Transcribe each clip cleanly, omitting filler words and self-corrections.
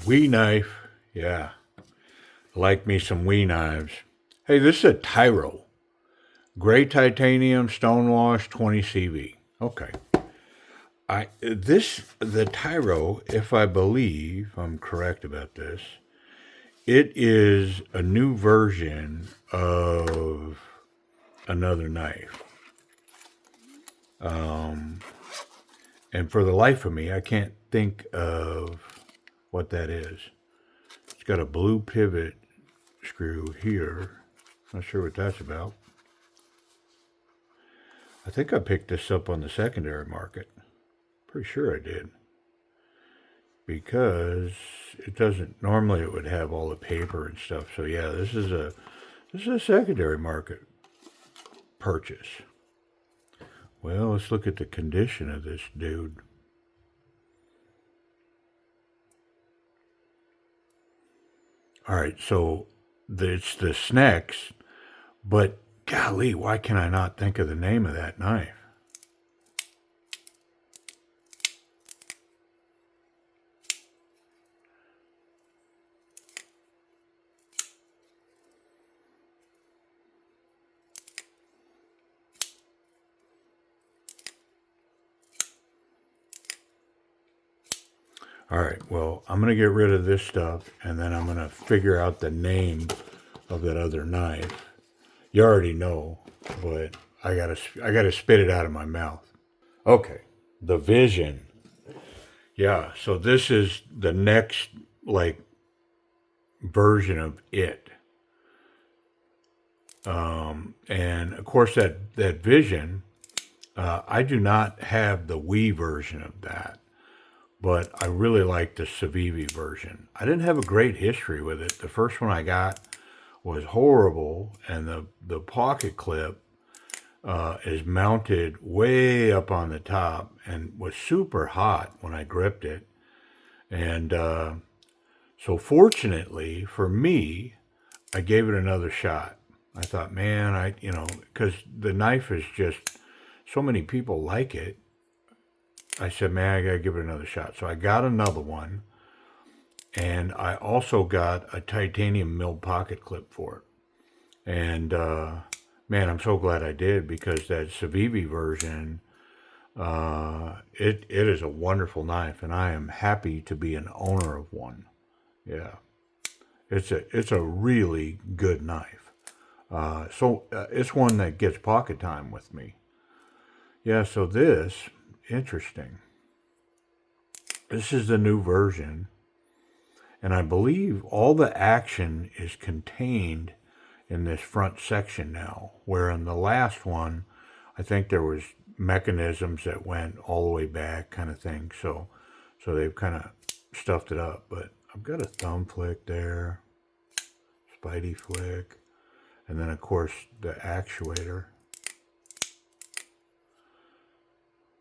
Wee knife. Yeah. I like me some wee knives. Hey, this is a Tyro. Gray titanium stonewash 20 CV. Okay. The Tyro, if I believe I'm correct about this, it is a new version of another knife. And for the life of me, I can't think of what that is. It's got a blue pivot screw here. Not sure what that's about. I think I picked this up on the secondary market. Pretty sure I did. Because it doesn't, normally it would have all the paper and stuff. So yeah, this is a secondary market purchase. Well, let's look at the condition of this dude. All right, so it's the Snex, but golly, why can I not think of the name of that knife? All right, well, I'm going to get rid of this stuff, and then I'm going to figure out the name of that other knife. You already know, but I gotta spit it out of my mouth. Okay, the Vision. Yeah, so this is the next, like, version of it. And of course, that Vision, I do not have the Wii version of that, but I really like the Civivi version. I didn't have a great history with it. The first one I got was horrible, and the pocket clip is mounted way up on the top and was super hot when I gripped it. And so fortunately for me, I gave it another shot. I thought, man, because the knife is just, so many people like it. I said, man, I gotta give it another shot. So I got another one, and I also got a titanium milled pocket clip for it. And man, I'm so glad I did, because that Civivi version, it is a wonderful knife, and I am happy to be an owner of one. Yeah, it's a really good knife. So it's one that gets pocket time with me. Yeah, so this, interesting. This is the new version, and I believe all the action is contained in this front section now, where in the last one, I think there was mechanisms that went all the way back, kind of thing. So they've kind of stuffed it up. But I've got a thumb flick there, spidey flick, and then of course the actuator.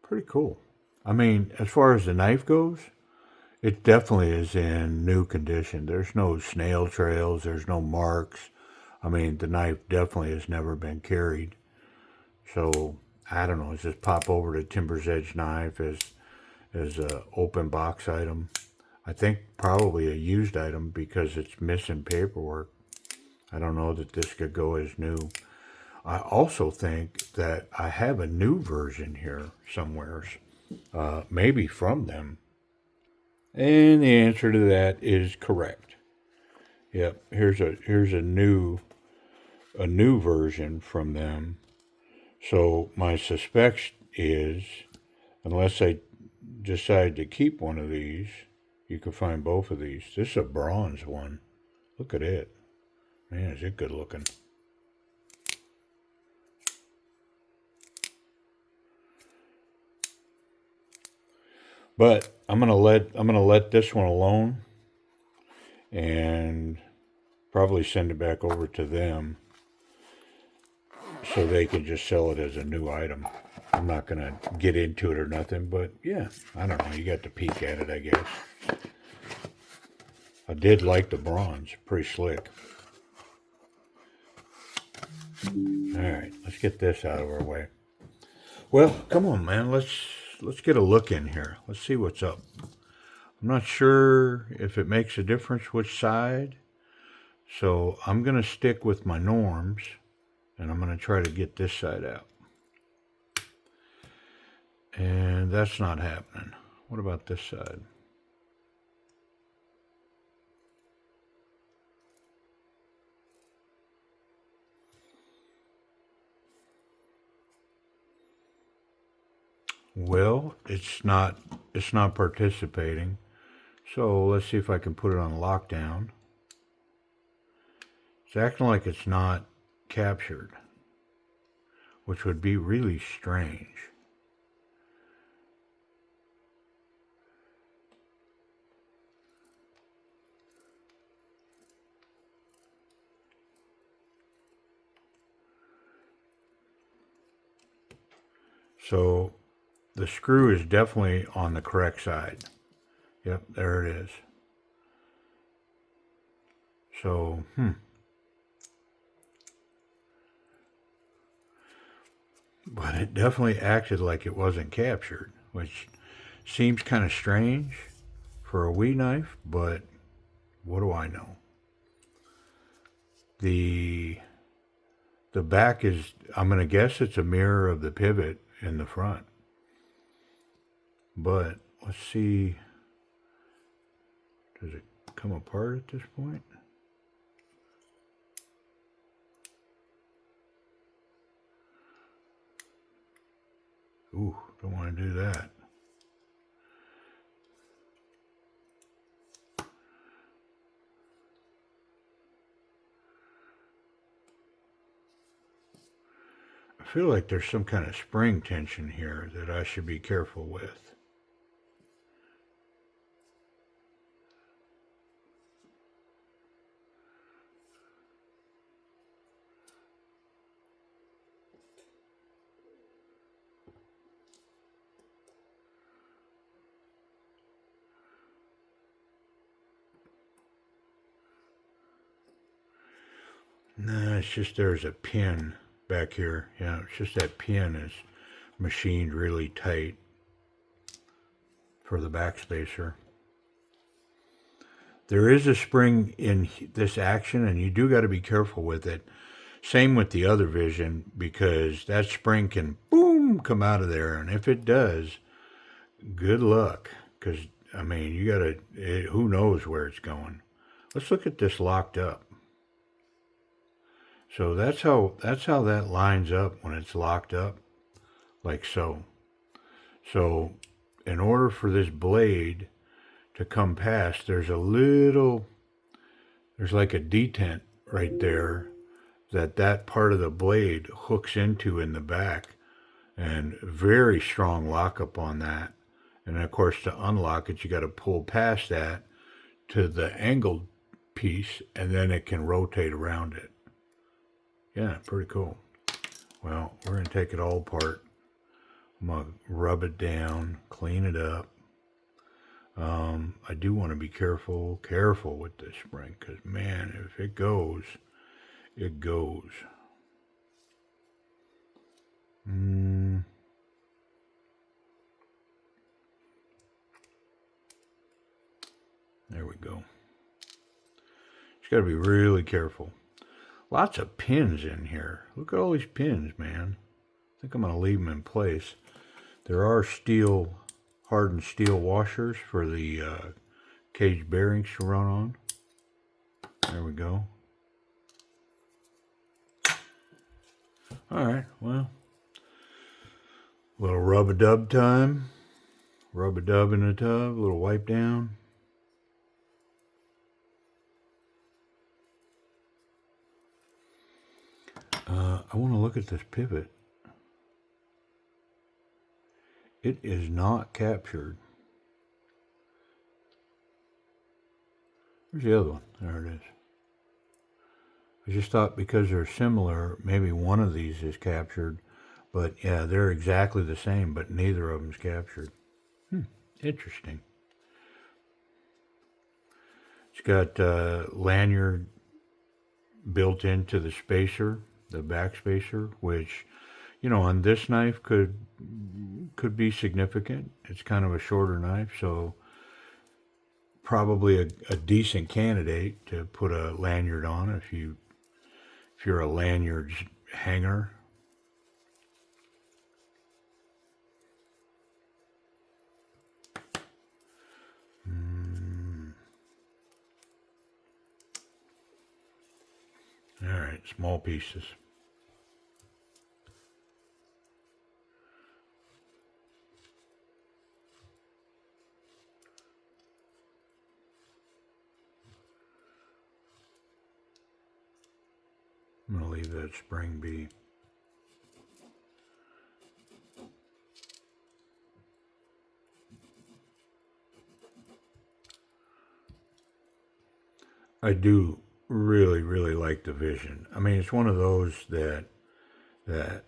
Pretty cool. I mean, as far as the knife goes, it definitely is in new condition. There's no snail trails, there's no marks. I mean, the knife definitely has never been carried. So I don't know. Just pop over to Timber's Edge knife as a open box item. I think probably a used item because it's missing paperwork. I don't know that this could go as new. I also think that I have a new version here somewhere, maybe from them. And the answer to that is correct. Yep, here's a new version from them. So my suspect is, unless I decide to keep one of these, you can find both of these. This is a bronze one. Look at it. Man, is it good looking. But I'm gonna let this one alone, and probably send it back over to them so they can just sell it as a new item. I'm not gonna get into it or nothing, but yeah, I don't know. You got to peek at it, I guess. I did like the bronze, pretty slick. All right, let's get this out of our way. Well, come on, man. Let's get a look in here. Let's see what's up. I'm not sure if it makes a difference which side, so I'm going to stick with my norms, and I'm going to try to get this side out. And that's not happening. What about this side? Well, it's not participating. So let's see if I can put it on lockdown. It's acting like it's not captured, which would be really strange. So the screw is definitely on the correct side. Yep, there it is. So, But it definitely acted like it wasn't captured, which seems kind of strange for a Wii knife, but what do I know? The the back is, I'm going to guess it's a mirror of the pivot in the front. But let's see, does it come apart at this point? Ooh, don't want to do that. I feel like there's some kind of spring tension here that I should be careful with. Nah, it's just there's a pin back here. Yeah, it's just that pin is machined really tight for the backspacer. There is a spring in this action, and you do got to be careful with it. Same with the other Vision, because that spring can boom come out of there, and if it does, good luck. Because I mean, you got to. Who knows where it's going? Let's look at this locked up. So that's how that lines up when it's locked up, like so. So, in order for this blade to come past, there's like a detent right there that part of the blade hooks into in the back, and very strong lockup on that. And of course, to unlock it, you got to pull past that to the angled piece, and then it can rotate around it. Yeah, pretty cool. Well, we're going to take it all apart. I'm going to rub it down, clean it up. I do want to be careful with this spring, because man, if it goes, it goes. There we go. Just got to be really careful. Lots of pins in here. Look at all these pins, man. I think I'm going to leave them in place. There are hardened steel washers for the cage bearings to run on. There we go. All right, well, a little rub-a-dub time. Rub-a-dub in the tub, a little wipe down. I want to look at this pivot. It is not captured. Where's the other one? There it is. I just thought because they're similar, maybe one of these is captured. But yeah, they're exactly the same, but neither of them's captured. Interesting. It's got lanyard built into the spacer, the back spacer, which, on this knife could be significant. It's kind of a shorter knife, so probably a decent candidate to put a lanyard on if you're a lanyard hanger. All right, small pieces. I'm going to leave that spring be. I do really, really like the Vision. I mean, it's one of those that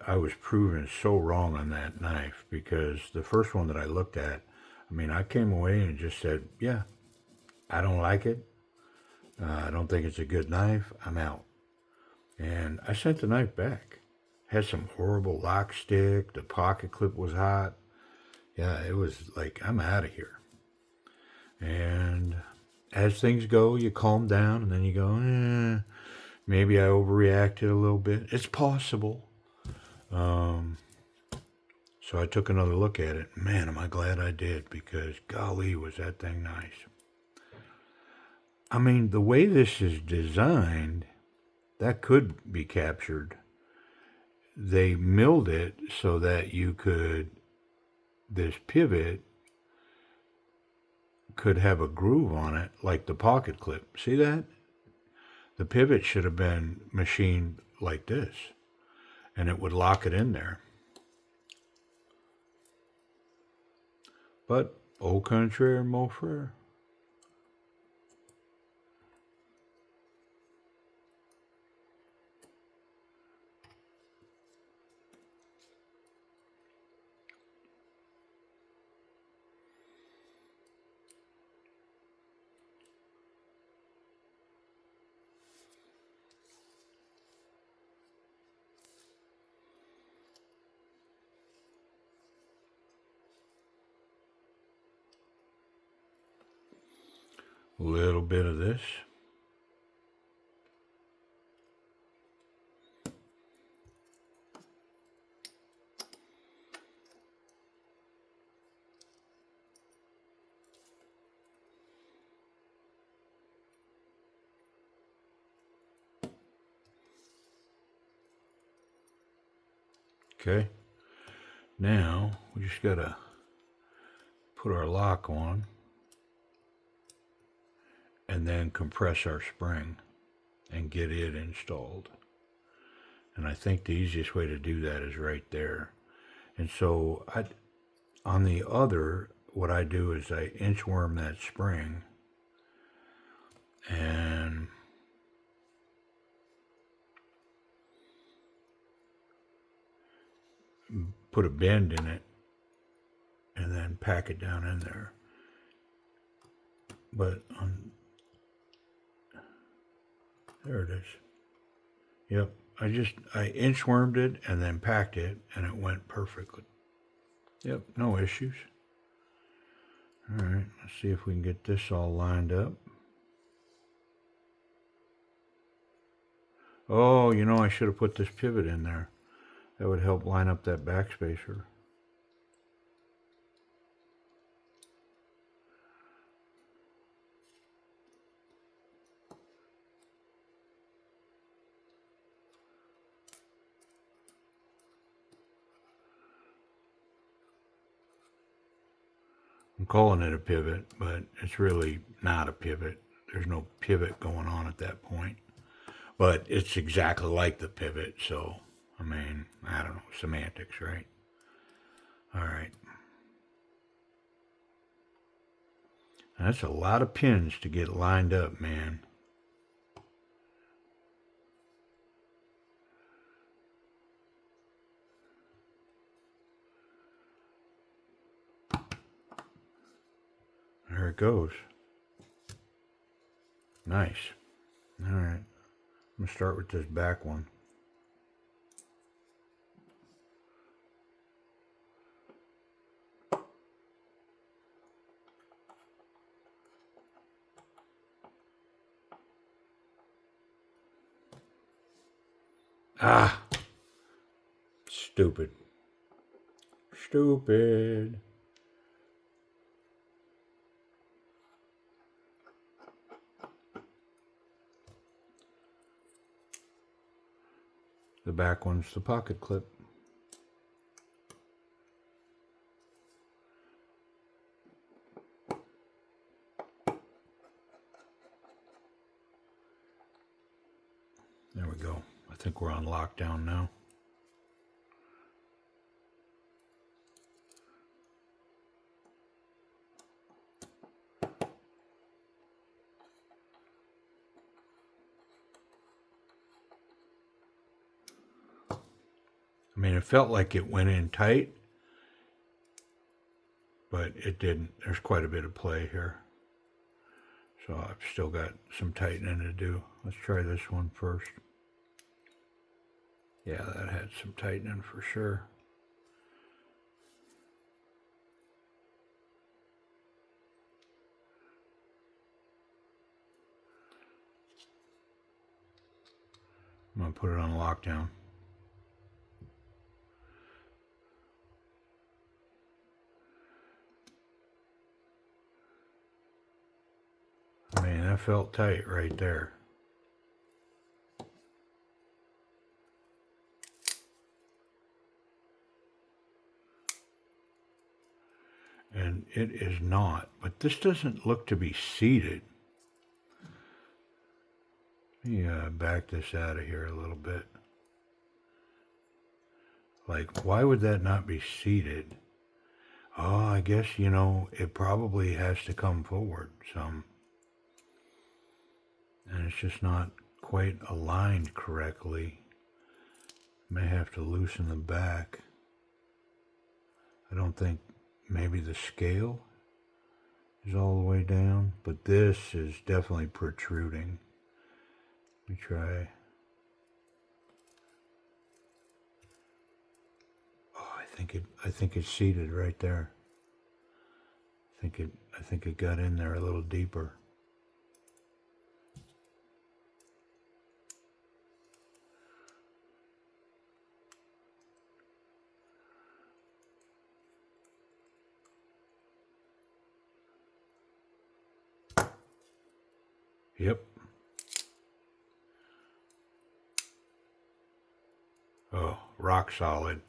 I was proven so wrong on that knife, because the first one that I looked at, I mean, I came away and just said, yeah, I don't like it. I don't think it's a good knife. I'm out. And I sent the knife back. Had some horrible lock stick. The pocket clip was hot. Yeah, it was like, I'm out of here. And as things go, you calm down and then you go, maybe I overreacted a little bit. It's possible. So I took another look at it. Man, am I glad I did, because golly, was that thing nice. I mean, the way this is designed, that could be captured. They milled it so that this pivot could have a groove on it like the pocket clip. See that? The pivot should have been machined like this, and it would lock it in there. But au contraire, mon frère. A little bit of this. Okay. Now we just gotta put our lock on and then compress our spring and get it installed. And I think the easiest way to do that is right there. And so on the other, what I do is I inchworm that spring and put a bend in it and then pack it down in there. But there it is. Yep, I inchwormed it and then packed it, and it went perfectly. Yep, no issues. All right, let's see if we can get this all lined up. Oh, I should have put this pivot in there. That would help line up that backspacer. I'm calling it a pivot, but it's really not a pivot. There's no pivot going on at that point. But it's exactly like the pivot, so, I mean, I don't know, semantics, right? All right. That's a lot of pins to get lined up, man. There it goes. Nice. All right. I'm going to start with this back one. Ah, stupid. Stupid. The back one's the pocket clip. There we go. I think we're on lockdown now. I mean, it felt like it went in tight, but it didn't. There's quite a bit of play here. So I've still got some tightening to do. Let's try this one first. Yeah, that had some tightening for sure. I'm going to put it on lockdown. I mean, that felt tight right there. And it is not, but this doesn't look to be seated. Let me back this out of here a little bit. Like, why would that not be seated? Oh, I guess, it probably has to come forward some. And it's just not quite aligned correctly. May have to loosen the back. I don't think maybe the scale is all the way down, but this is definitely protruding. Let me try. Oh, I think it's seated right there. I think it got in there a little deeper. Yep. Oh, rock solid.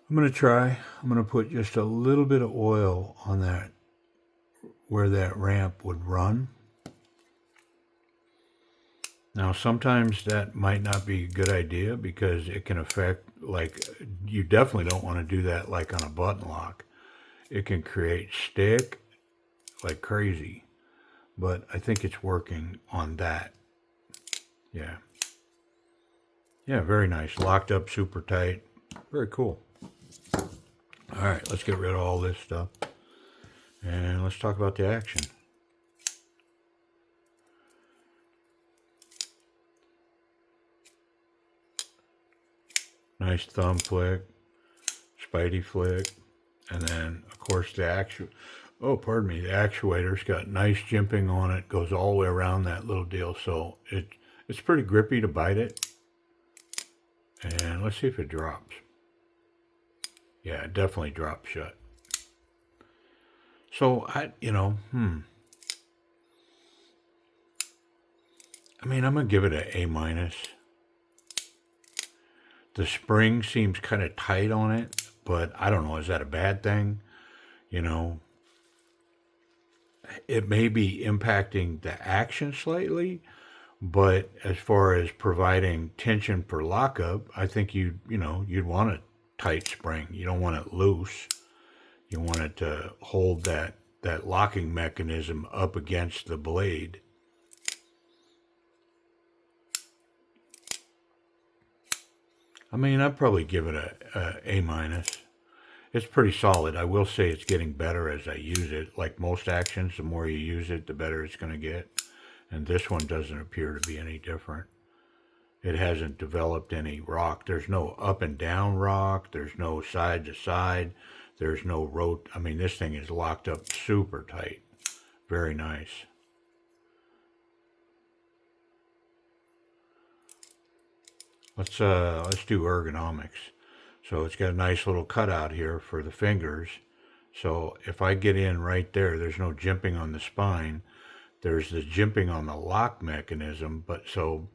I'm going to put just a little bit of oil on that, where that ramp would run. Now, sometimes that might not be a good idea because it can affect, like, you definitely don't want to do that like on a button lock. It can create stick like crazy, but I think it's working on that. Yeah. Yeah, very nice. Locked up super tight. Very cool. All right, let's get rid of all this stuff. And let's talk about the action. Nice thumb flick, spidey flick, and then, of course, the actuator's got nice jimping on it, goes all the way around that little deal, so it's pretty grippy to bite it. And let's see if it drops. Yeah, it definitely drops shut. So, I mean, I'm going to give it an A-. The spring seems kind of tight on it, but I don't know, is that a bad thing? It may be impacting the action slightly, but as far as providing tension for lockup, I think you'd want a tight spring. You don't want it loose. You want it to hold that locking mechanism up against the blade. I mean, I'd probably give it a A-. It's pretty solid. I will say it's getting better as I use it. Like most actions, the more you use it, the better it's going to get. And this one doesn't appear to be any different. it hasn't developed any rock. There's no up and down rock. There's no side to side. There's no I mean, this thing is locked up super tight. Very nice. Let's do ergonomics. So it's got a nice little cutout here for the fingers. So if I get in right there, there's no jimping on the spine. There's the jimping on the lock mechanism, but so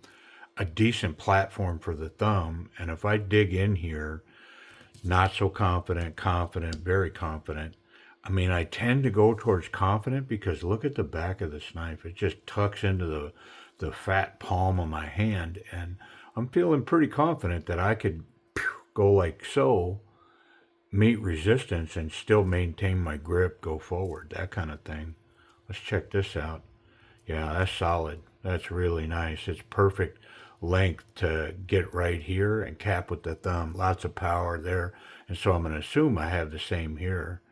a decent platform for the thumb. And if I dig in here, not so confident, confident, very confident. I mean, I tend to go towards confident because look at the back of this knife. It just tucks into the fat palm of my hand. And I'm feeling pretty confident that I could go like so, meet resistance, and still maintain my grip, go forward, that kind of thing. Let's check this out. Yeah, that's solid. That's really nice. It's perfect length to get right here and cap with the thumb. Lots of power there. And so I'm going to assume I have the same here.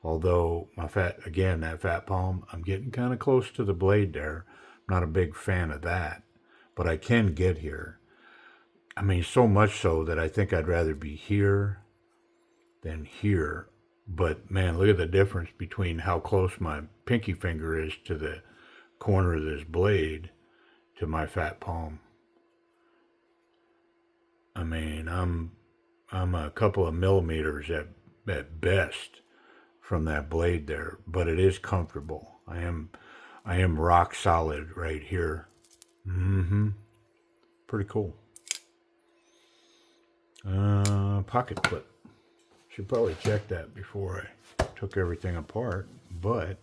Although my that fat palm, I'm getting kind of close to the blade there. I'm not a big fan of that, but I can get here. I mean, so much so that I think I'd rather be here than here. But man, look at the difference between how close my pinky finger is to the corner of this blade to my fat palm. I mean, I'm a couple of millimeters at best from that blade there, but it is comfortable. I am rock solid right here. Pretty cool. Pocket clip. Should probably check that before I took everything apart, but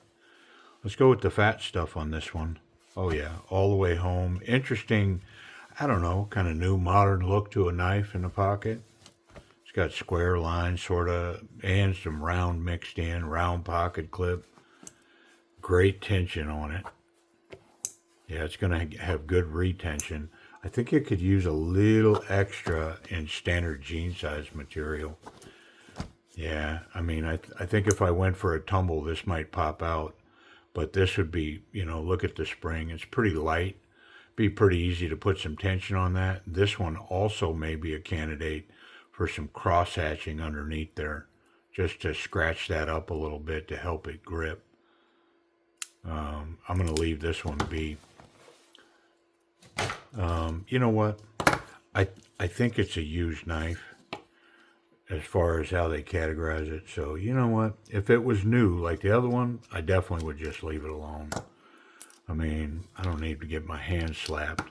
let's go with the fat stuff on this one. Oh yeah, all the way home. Interesting, I don't know, kind of new modern look to a knife in the pocket. It's got square lines sort of, and some round mixed in, round pocket clip. Great tension on it. Yeah, it's going to have good retention. I think it could use a little extra in standard jean size material. Yeah, I mean, I think if I went for a tumble, this might pop out. But this would be, look at the spring. It's pretty light. Be pretty easy to put some tension on that. This one also may be a candidate for some cross hatching underneath there, just to scratch that up a little bit to help it grip. I'm going to leave this one be. You know what? I think it's a used knife as far as how they categorize it. So, you know what? If it was new like the other one, I definitely would just leave it alone. I mean, I don't need to get my hand slapped.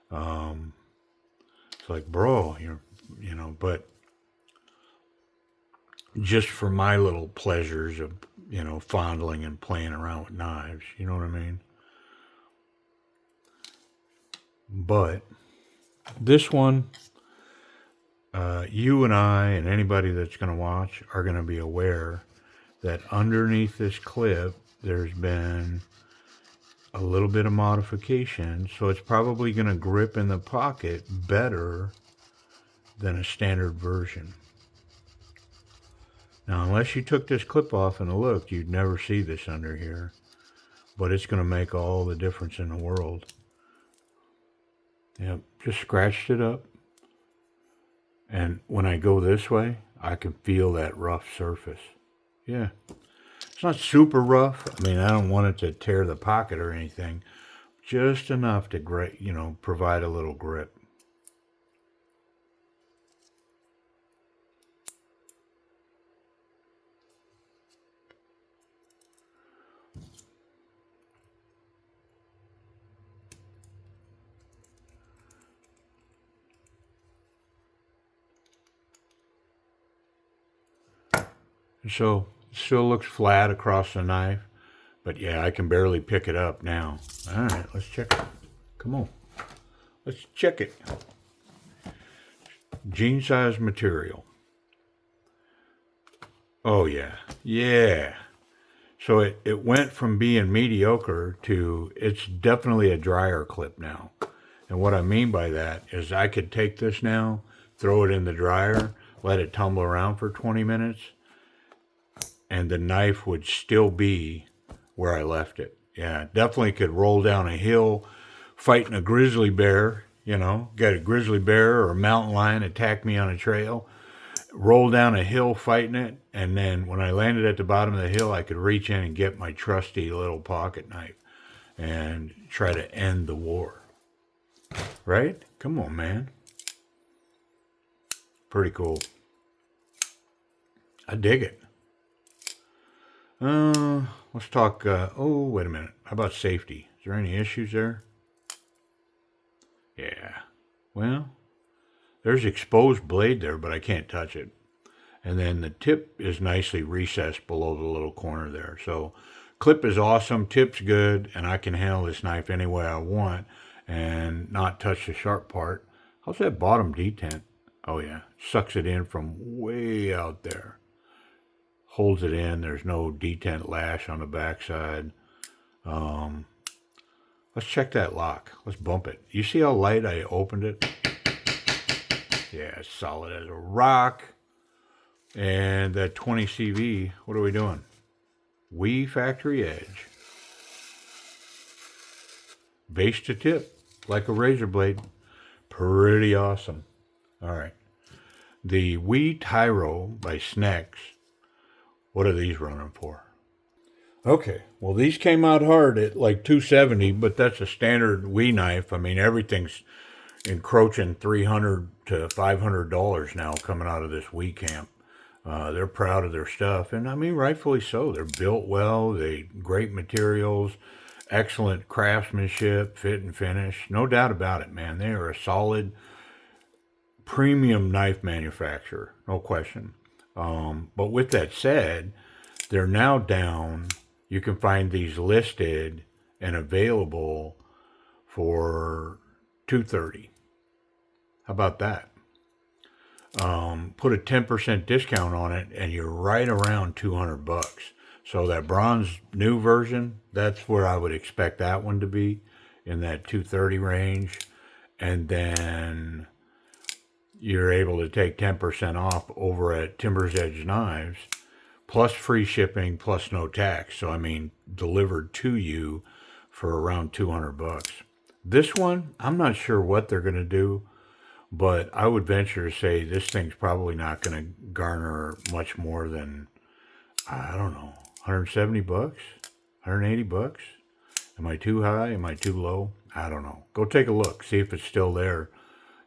It's like, bro, but just for my little pleasures of, fondling and playing around with knives, you know what I mean? But this one, you and I and anybody that's going to watch are going to be aware that underneath this clip, there's been a little bit of modification. So it's probably going to grip in the pocket better than a standard version. Now, unless you took this clip off and looked, you'd never see this under here. But it's going to make all the difference in the world. Yep, just scratched it up. And when I go this way, I can feel that rough surface. Yeah. It's not super rough. I mean, I don't want it to tear the pocket or anything. Just enough to, provide a little grip. So it still looks flat across the knife, but yeah, I can barely pick it up now. All right, let's check it. Come on, let's check it. Jean size material. Oh yeah, yeah. So it went from being mediocre to it's definitely a dryer clip now. And what I mean by that is I could take this now, throw it in the dryer, let it tumble around for 20 minutes, and the knife would still be where I left it. Yeah, definitely could roll down a hill fighting a grizzly bear, you know, got a grizzly bear or a mountain lion attack me on a trail, roll down a hill fighting it, and then when I landed at the bottom of the hill, I could reach in and get my trusty little pocket knife and try to end the war. Right? Come on, man. Pretty cool. I dig it. Let's talk. Oh, wait a minute. How about safety? Is there any issues there? Yeah. Well, there's exposed blade there, but I can't touch it. And then the tip is nicely recessed below the little corner there. So clip is awesome, tip's good, and I can handle this knife any way I want and not touch the sharp part. How's that bottom detent? Oh yeah, sucks it in from way out there. Holds it in, there's no detent lash on the backside. Let's check that lock. Let's bump it. You see how light I opened it? Yeah, it's solid as a rock. And that 20 CV, what are we doing? Wee factory edge. Base to tip, like a razor blade. Pretty awesome. All right. The Wee Tyro by Snex. What are these running for? Okay, well, these came out hard at like $270, but that's a standard Wee knife. I mean, everything's encroaching $300 to $500 now coming out of this Wee camp. They're proud of their stuff, and I mean, rightfully so. They're built well, they great materials, excellent craftsmanship, fit and finish. No doubt about it, man. They are a solid premium knife manufacturer, no question. But with that said, they're now down. You can find these listed and available for $230. How about that? Put a 10% discount on it, and you're right around $200. So that bronze new version, that's where I would expect that one to be, in that $230 range. And then you're able to take 10% off over at Timber's Edge Knives, plus free shipping, plus no tax. So I mean, delivered to you for around $200. This one, I'm not sure what they're going to do, but I would venture to say this thing's probably not going to garner much more than, I don't know, $170, $180. Am I too high? Am I too low? I don't know. Go take a look, see if it's still there,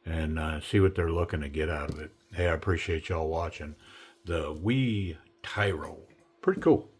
and see what they're looking to get out of it. Hey, I appreciate y'all watching. The Wee Tyro. Pretty cool.